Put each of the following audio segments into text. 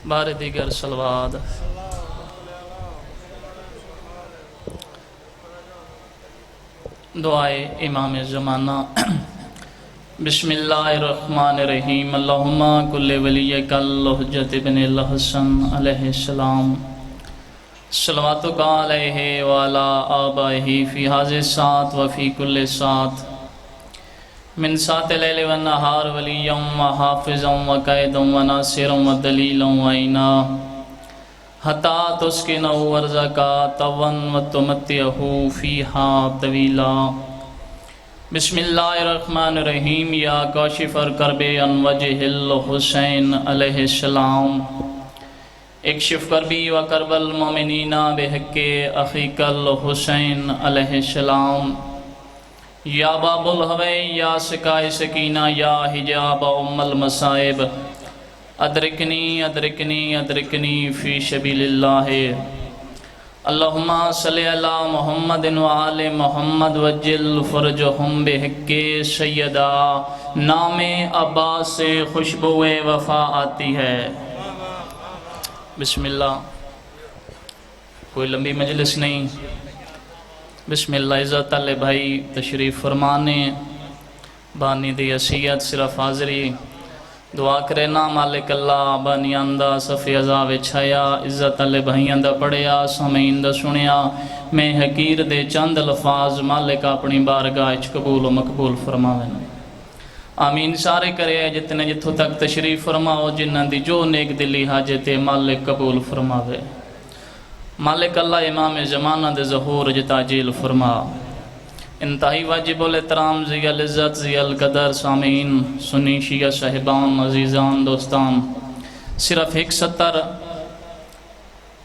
بار دیگر صلوات۔ دعائے امام زمانہ۔ بسم اللہ الرحمن الرحیم۔ اللہم کل ولیک الحجۃ ابن الحسن علیہ السلام، صلواتک علیہ وعلی آبائہ فی ھذہ الساعۃ وفی کل ساعۃ، من ساعۃ اللیل والنہار ولیا وحافظا وقائدا وناصرا ودلیلا وعینا، حتی تسکنہ ارضکا طوعا وتمتعہ فیہا طویلا۔ بسم اللہ الرحمن الرحیم۔ یا کاشف الکرب عن وجہ الحسین علیہ السلام، اکشف کربی و کرب المؤمنین بحق اخیک الحسین علیہ السلام۔ یا باب الہوی یا سکائے سکینہ یا حجاب ام المصائب، ادرکنی ادرکنی ادرکنی فی سبیل اللہ۔ اللہم صلی علی محمد وآل محمد وجل فرجہم بحق سیدہ۔ نام عباس سے خوشبو وفا آتی ہے۔ بسم اللہ۔ کوئی لمبی مجلس نہیں، بسم اللہ۔ عزت اللہ بھائی تشریف فرمانے، بانی دی عصیت صرف حاضری دعا کرنا۔ مالک اللہ بانی اندہ صفی عذاب چھایا، عزت اللہ بھائی اندہ پڑھیا، سامعین دا سنیا، میں حقیر دے چند الفاظ مالک اپنی بارگاہ اچ قبول و مقبول فرماویں۔ آمین سارے کرے جتنے جتھوں تک تشریف فرماؤ، جنہاں دی جو نیک دلی حاجت مالک قبول فرماوے۔ مالک اللہ امام زمانہ دے ظہور جتاجیل فرما۔ انتہائی واجب الاحترام ذی العزت ذی القدر سامعین، سنی شیعہ صاحبان، عزیزان، دوستان، صرف ایک سطر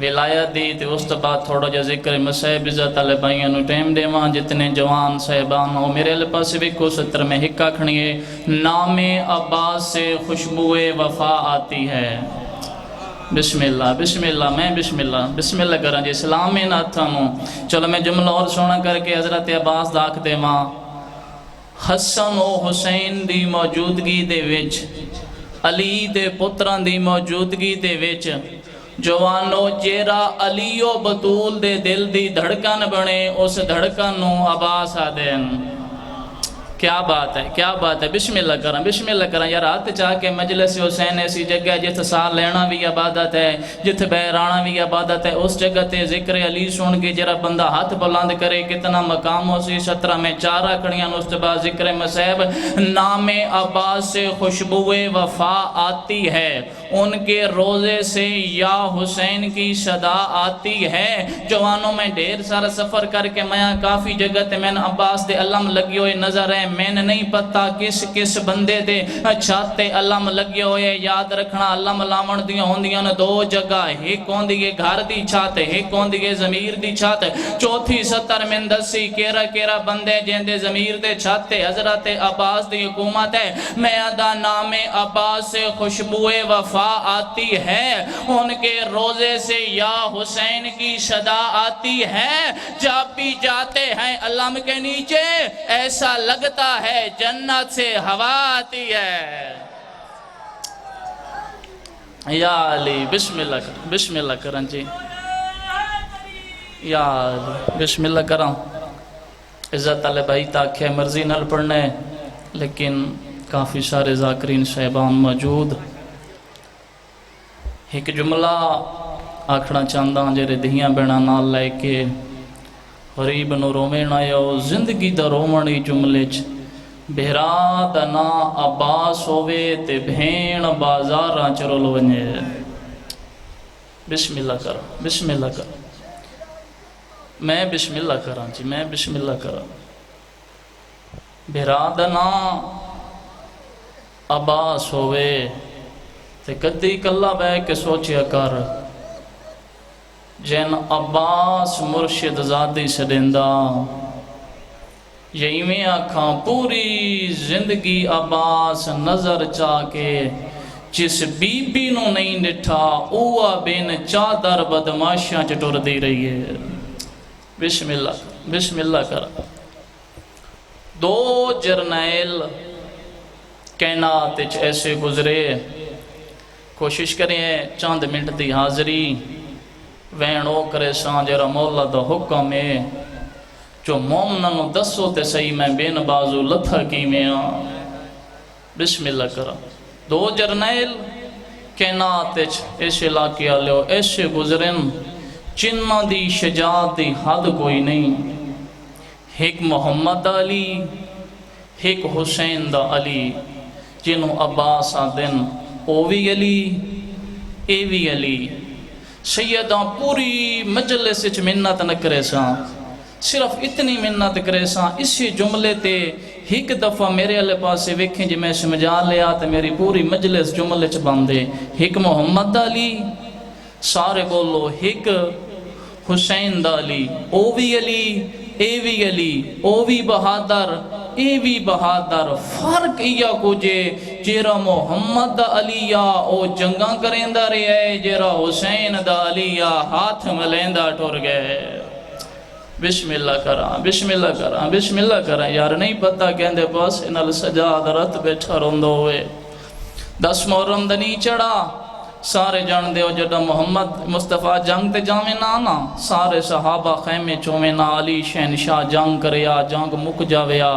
ولایت دی تے اس بعد تھوڑا جا ذکر مسائب عزت علی بھائیاں نو ٹیم دیواں۔ جتنے جوان صاحبان ہو میرے لئے پاس بھی کو سطر میں حکا کھنیے۔ نام عباس سے خوشبو وفا آتی ہے۔ بسم اللہ بسم اللہ۔ میں بسم اللہ کریں جی اسلام میں نہ تھانوں۔ چلو میں جملہ اور سونا کر کے حضرت عباس داکھ دے ماں۔ حسن و حسین دی موجودگی دے وچ، علی دے پتران دی موجودگی دے وچ، جوانو جیرا علی و بطول دے دل دی دھڑکن بنے، اس دھڑکن نو عباس آدین۔ کیا بات ہے، کیا بات ہے۔ بسم اللہ کریں، بسم اللہ کریں۔ یار آتے چاہ کے مجلس حسین ایسی جگہ جت سال لینا بھی عبادت ہے، جت بیرانا بھی عبادت ہے، اس جگہ تے ذکر علی سن کے جرا بندہ ہاتھ بلند کرے کتنا مقام ہو سی۔ 17 میں 4 آکڑیاں نستبہ ذکر مسیب۔ نام عباس سے خوشبو وفا آتی ہے، ان کے روزے سے یا حسین کی صدا آتی ہے۔ جوانوں میں ڈھیر سارا سفر کر کے میں کافی جگہ تے میں عباس دے علم لگی ہوئے نظر ہے۔ میں نے نہیں پتا کس بندے دے چھاتے علم لگے ہوئے۔ یاد رکھنا علم لاون دیاں ہوندیاں نے 2 جگہ، ایک ہوندی ہے گھر دی چھات، ایک ہوندی ہے ضمیر دی چھات۔ چوتھی سطر میں دسی کیرا بندے جن دے ضمیر دے چھاتے حضرت عباس دی حکومت ہے۔ میں ادا نام عباس سے خوشبو وفا آتی ہے، ان کے روزے سے یا حسین کی صدا آتی ہے۔ جب بھی جاتے ہیں علم کے نیچے ایسا لگتا ہے جنت سے ہوا آتی ہے۔ یا علی بسم اللہ کریں، بسم اللہ کریں جی۔ یا علی بسم اللہ کریں۔ عزت علی بھائی تاکہ مرضی نل پڑھنے، لیکن کافی سارے ذاکرین صاحبان موجود۔ ایک جملہ آکھنا چاندہ جرے دہیاں بینا نال لے کے غریب نو رومین آیا زندگی دا رومنی جملے چ بہرا دا نا عباس ہوئے تے بھین بازاراں چرول ونجے۔ بسم اللہ کرو، بسم اللہ کرو۔ میں بسم اللہ کراں جی، میں بسم اللہ کراں۔ بہرا دا نا عباس ہوئے تے کدی کلا بے کے سوچیا کر، جن عباس مرشد ذاتی سڈیندا، یہی میں آکھاں پوری زندگی عباس نظر چاہ کے جس بی بی نو نہیں ڈٹھا اوہ بین چادر بدماشیاں چٹور دی رہی ہے۔ بسم اللہ کر۔ 2 جرنیل کائنات ایسے گزرے، کوشش کریں چند منٹ دی حاضری وین او کرے سان جرا مولا دا حکم ہے جو مومنوں دسو تے صحیح میں بین بازو لتھا کی میں بسم اللہ کرا دو جرنیل کائنات ایسے علاقے لو ایسے گزرن جنہ دی شجاعت دی حد کوئی نہیں ایک محمد علی ایک حسین دا علی جنہوں عباس آدن او بھی علی اے بھی علی سیدہ پوری مجلس وچ منت نہ کرے ساں صرف اتنی منت کرے ساں اسی جملے تے ایک دفعہ میرے علیہ پاسے ویکھیں جی میں سمجھا لیا تے میری پوری مجلس جملے چ باندھے ایک محمد علی سارے بولو ایک حسین دا علی او بھی علی اے بھی علی او بھی بہادر اے بھی بہادر فرق یا کجے جیرا محمد دا علیہ او جنگاں کریندہ رہے جیرا حسین دا علیہ ہاتھ ملیندہ ٹور گئے بسم اللہ کرا بسم اللہ کرا بسم اللہ کرا یار نہیں پتہ کہندے بس انال سجاد رت بیٹھا روندو ہوئے 10 محرم دنی چڑھا سارے جان دے ہو جڑا محمد مصطفیٰ جنگ تے جاویں نانا سارے صحابہ خیمے چویں نا علی شہنشاہ جنگ کریا جنگ مک جاویا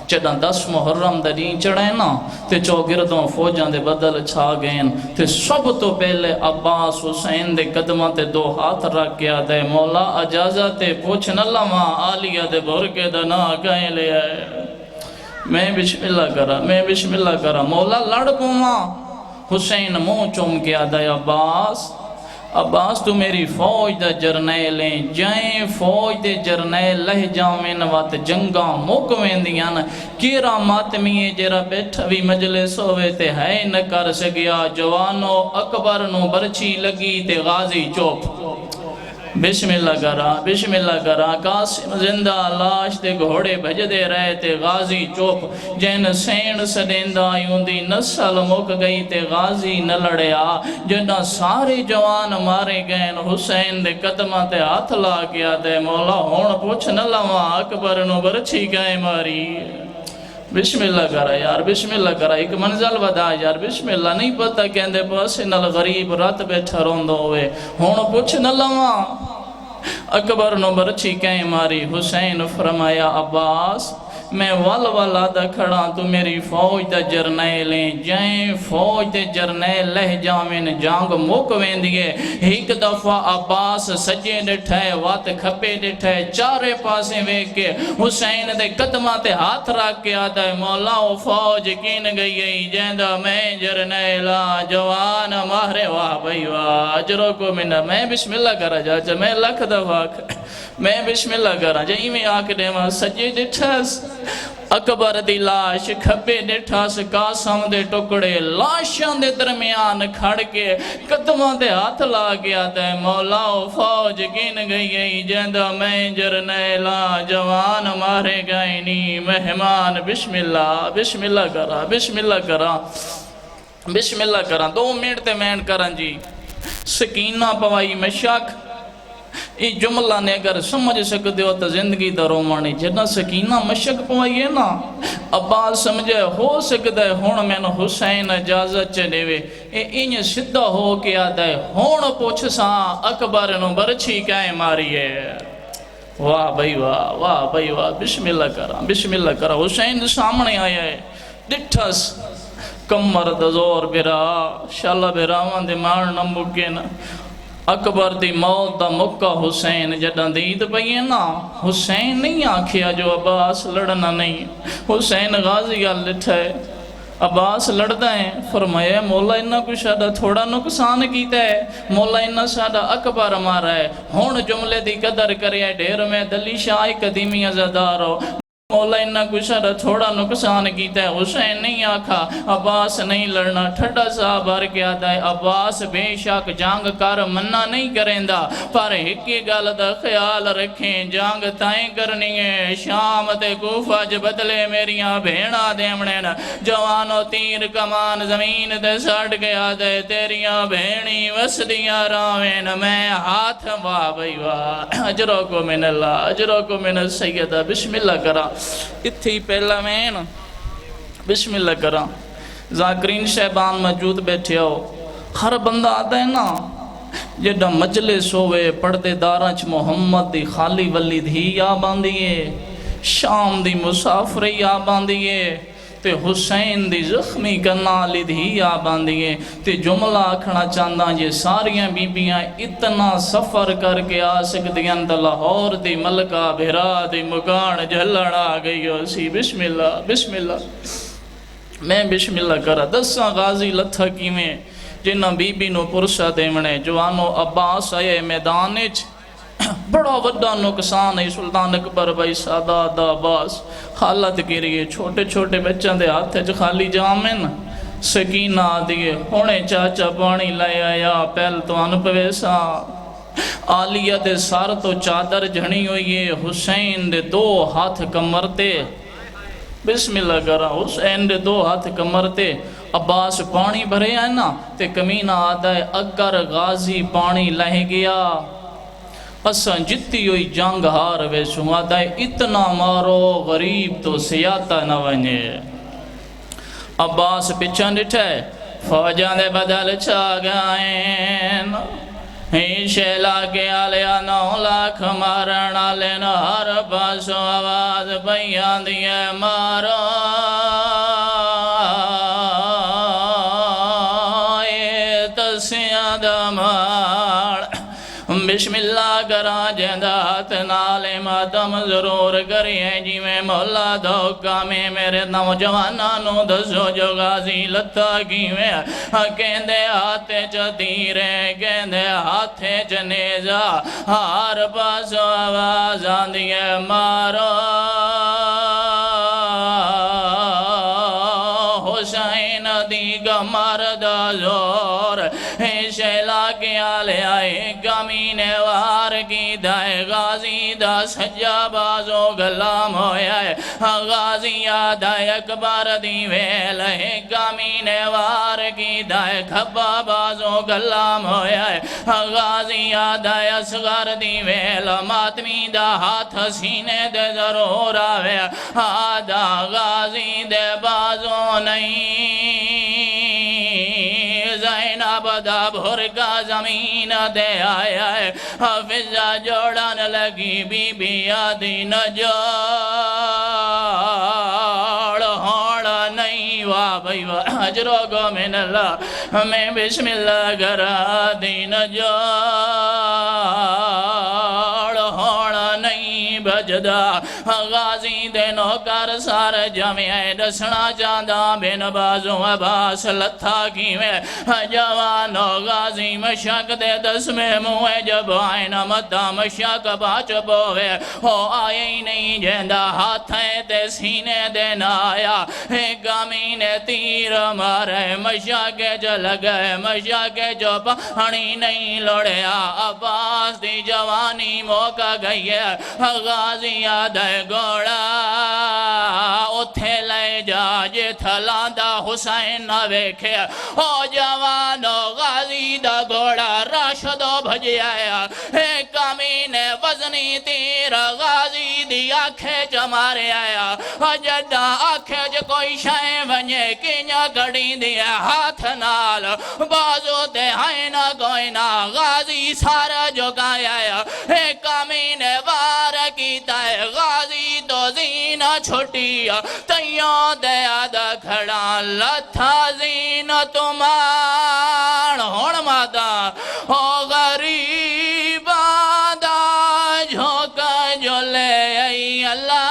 جڑا 10 محرم دنی چڑھے نا تے چوگردوں فوجاں دے بدل چھا گئن تے سب تو پہلے عباس حسین دے قدمہ تے 2 ہاتھ رکھ گیا دے مولا اجازت پوچھ نہ لما آلیہ دے بھرکے دا نا کہیں لے آئے میں بسم اللہ کرا مولا لڑ پوما حسین منہ چوم کے آدھا عباس تو میری فوج دا جرنیلیں جائیں فوج دے جرنیل لہ جاویں وات جنگاں موکویں دیاں کیرا ماتمیے جرا بیٹھا بھی مجلس ہوئے تے ہے نہ کر سگیا جوانو اکبر نو برچی لگی تے غازی چوپ بسم اللہ کرا قاسم زندہ لاش تے گھوڑے بھج دے رہے تے غازی چوپ جن سین سدیندہ یوندی نسل مک گئی تے غازی نہ لڑیا جنہ سارے جوان مارے گئے حسین دے قدمہ تے ہاتھ لا گیا دے مولا ہون پوچھ نہ لواں اکبر نو برچھی گئے ماری بسم اللہ کرا یار بسم اللہ کرا ایک منزل ودا یار بسم اللہ نہیں پتہ کہندے پاسے نال غریب رات بیٹھا روندو ہوئے ہون پوچھ نہ لواں اکبر نو برچھی کہیں ماری حسین فرمایا عباس میں والا دا کھڑا تو میری فوج دا جرنیلیں جائیں فوج دے جرنیل لہ جاویں جانگ موکویں دیئے ایک دفعہ عباس سجے ڈٹھائے وات کھپے ڈٹھائے چارے پاسیں ویک کے حسین دے قدمہ تے ہاتھ رکھ کے آتا ہے مولا و فوج کین گئی جیندہ میں جرنیلا جوان ماہرے واہ بھائی واہ اجروں کو میں بسم اللہ کرا جاچا میں لکھ دفعہ میں بسم اللہ کرا جائیں میں آکڑے ماں سجے ڈٹھاس اکبر دی لاش کھپے ڈٹھاس قاسم دے ٹکڑے لاشاں دے درمیان کھڑ کے قدمہ دے ہاتھ لا گیا دے مولا و فوج گن گئی جیندہ میں جرنیلا جوان مارے گئے نی مہمان بسم اللہ کرا 2 منٹ تے مین کرن جی سکینہ پوائی مشک یہ جملہ نے اگر سمجھ سکتے ہو تو زندگی دا رومانی جنہ سکینہ مشک پوائیے نا عباس سمجھے ہو سکتا ہے ہون میں نے حسین اجازت چلے وے انہیں صدہ ہو کے آدھا ہے ہون پوچھ ساں اکبر نو برچھی کائیں ماری ہے واہ بھائی واہ بسم اللہ کرا حسین سامنے آیا ہے ڈٹھس کمر دا زور برا شاللہ براوان دے مارنا مکین اکبر دی موت دا مکہ حسین جدہ دید پئیے نا حسین نہیں آکھیا جو عباس لڑنا نہیں حسین غازی گل لٹھائے عباس لڑدا ہے فرمایا مولا انہا کو شادہ تھوڑا نقصان کیتا ہے مولا انہا شادہ اکبر مارا ہے ہون جملے دی قدر کریا ڈھیر میں دلی شاہ قدیمی ازادارو مولا انہا کچھ تھوڑا نقصان کیتا ہے حسین نہیں آکھا عباس نہیں لڑنا ٹھڑا صاحب ہر کے آتا ہے عباس بے شک جانگ کر مننا نہیں کریں دا پر ہکی گل دا خیال رکھیں جانگ تائیں کرنی ہے شام تے کوفہ جو بدلے میریاں بھیڑا دیمڑین جوانو تیر کمان زمین تے ساڑ گیا دے تیریاں بھیڑی وسدیاں راوین میں ہاتھ واہ بھائی واہ اجروں کو من اللہ اجروں کو من السیدہ بسم اللہ کرا اتھی پہلا میں بسم اللہ کرا ذاکرین شہبان موجود بیٹھے ہو ہر بندہ آتا ہے نا جیڑا مجلس ہوئے پردے داراں چ محمد دی خالی ولی دھی آ باندھیے، شام دی مسافری آ باندھیے، تے حسین دی زخمی کنالی دھی آ باندھیے، تے جملہ آکھنا چاندہ یہ ساریاں بیبیاں اتنا سفر کر کے آ سکتیاں تے لاہور دی ملکہ بھرا دی مکان جھلڑ آ گئی ہو سی۔ بسم اللہ بسم اللہ، میں بسم اللہ کرا دساں غازی لتھا کیویں جنہ بی بی نو پرسہ دیونے جوانو عباس آئے میدانچ بڑا وڈا نقصان ہے۔ سلطان اکبر بھائی سادات عباس حالت گریے، چھوٹے چھوٹے بچوں دے ہاتھ خالی جامن، سکینہ دیئے ہونے چاچا پانی لائے آیا پہل تو ان پویسا، آلیہ دے سار تو چادر جھنی ہوئیے، حسین دے دو ہاتھ کمرتے، بسم اللہ کرا حسین دے دو ہاتھ کمرتے، عباس پانی بھرے آئے نا تے کمینہ آدھا ہے اگر غازی پانی لہ گیا اساں جتی ہوئی جنگ ہار ویسوں، آدھا ہے اتنا مارو غریب تو سیاتا نہ ونجے۔ عباس پچھن ڈٹھے فوجان دے بدل چھا گائیں، ہی شیلا کے آلیا 9 لاکھ مارن آلین، ہر پاسو آواز بیان دیئے مارو بسم اللہ کرا جہدات نالے ماتم ضرور کریے جی میں مولا دھوکا میں میرے نوجوانانو دسو جو غازی لتا کی میں کہندے ہاتھے چ تیرے کہندے ہاتھے چ نیزا، ہر پاس آواز آندیے مارو حسین دی مرد زور، شیلا کے آلے آئے کمینے وار کی دائے، غازی دا سجا بازو غلام ہویا ہے، غازی آدھائے اکبر دی ویل ہے، کمینے وار کی دائے کھبا بازو غلام ہویا ہے، غازی آدھائے اصغر دی ویل، ماتمی دا ہاتھ سینے دے ضرور آوے، آدھا غازی دے بازو نہیں، زینب دا بھرکا زمین دے آیا ہے، حفظہ جوڑن لگی بی بی آدھی نجوڑ ہوڑا نہیں، واہ بھائی واہ اجرو گو من اللہ، میں بسم اللہ کرا آدھی نجوڑ ہوڑا نہیں بجدا، غازی دے نوکر سار جمعے دسنا چاندہ بن بازو عباس لتھا کی میں، جوانو غازی مشک دے دس میں موے جب آئین مدہ مشک باچ بوے، ہو آئے ہی نہیں جیندہ ہاتھیں تے سینے دے نایا، گامین تیر مارے مشک جل گئے، مشک جو پانی نہیں لڑیا، عباس دی جوانی موقع گئی ہے، غازی آدھے گوڑا اتھے لے جا جے تھلاندہ حسین نہ ویکھے، او جوانو غازی دا گوڑا راشدو بھجی آیا، ایک کمین وزنی تیر غازی دی آنکھیں جمارے آیا، جدہ آنکھیں جو کوئی شائیں ونجے کنیا گھڑی دیا ہاتھ نال، بازو دے آئینہ گوئنہ غازی سارا جو گایا آیا، ایک کمین وار کی تائے غازی تو زینہ چھوٹی، تیوں دے آدھا کھڑا لتھا زینہ تمان ہون مادا، او غریب آدھا جھوکا جو لے ای اللہ،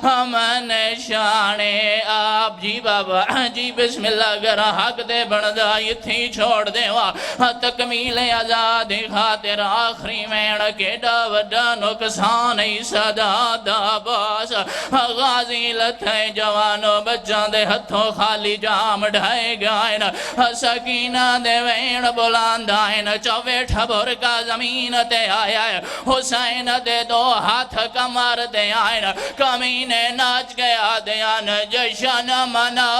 ہمن شانے آپ جی بابا جی بسم اللہ گرہ حق دے بندہ یہ تھی چھوڑ دے وا تکمیل آزاد خاطر آخری مین کیڑا وڈا نقصان صدا دا باس، غازی لتھے جوانو بچان دے ہتھوں خالی جام ڈھائے گائن، سکینہ دے وین بلاندائن، چوے ٹھبر کا زمین تے آیا ہے، حسین دے دو ہاتھ کمر دے آئین، کمینے ناچ گیا دیان جشن منا،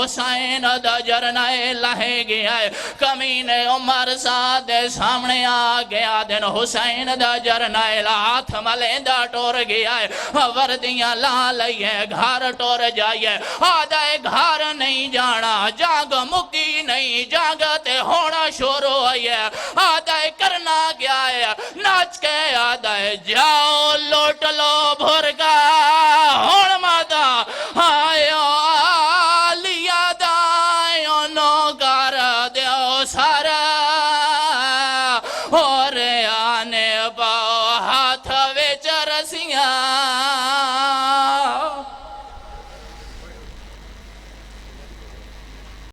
حسین دا جرنائے لہے گیا ہے کمینے عمر ساتھ سامنے آ گیا دن حسین دا جرنائے ہاتھ ملیندہ ٹور گیا ہے وردیاں لا لئیے گھر ٹور جائیے آدھا گھر نہیں جانا جاگ مکی نہیں جاگتے ہونا شروع ہوئی ہے آدھا کرنا گیا ہے ناچ کے آدھا جاؤ لوٹ لو بھر